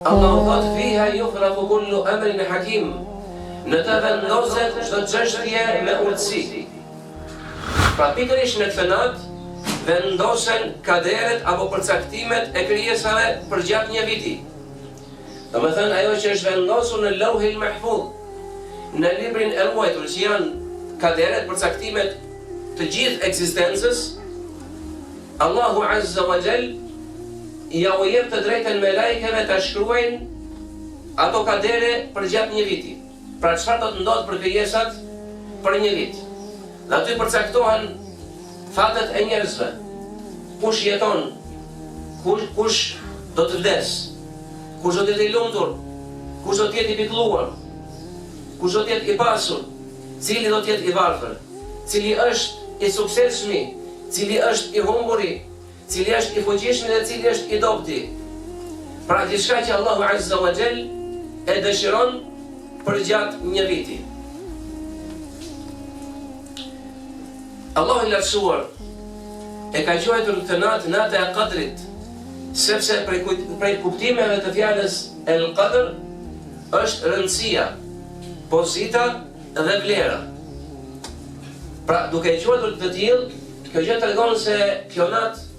Allahu thot fiha yufraqu kullu amrin hakim. Në të vendoset çdo çështje me urtësi. Pra pikërisht në këtë natë vendosen kaderet apo përcaktimet e krijesave për gjatë një viti. Domethënë ajo që është vendosur në Lauhul Mahfuz, në librin e ruajtur që janë kaderet, përcaktimet të gjithë ekzistencës, Allahu Azza wa Jall ja u jep të drejtën me lajkeve të shkruajnë ato kadere për gjatë një viti. Pra çfarë do të ndodhë për krijesat për një vit. Dhe aty përcaktohen fatet e njerëzve. Kush jeton, kush do të vdes, kush do të jetë i lumtur, kush do të jetë i pikëlluar, kush do të jetë i pasur, cili do të jetë i varfër, cili është i suksesshmi, cili është i humburi, cili është i fuqishmi dhe cili është i dobti. Pra diçka që Allahu Azza wa Jall e dëshiron për gjatë një viti. Allahu i lartësuar e ka quajtur këtë natë nata e Qadrit, sepse prej kuptimeve të fjalës El Qadr është rëndësia, pozita dhe vlera. Pra duke e quajtur të tillë, kjo gjë tregon se kjo natë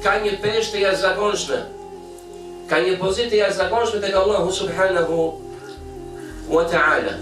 ka një peshë të jashtëzakonshme, ka një pozitë të jashtëzakonshme tek Allahu subhanahu wa ta'ala.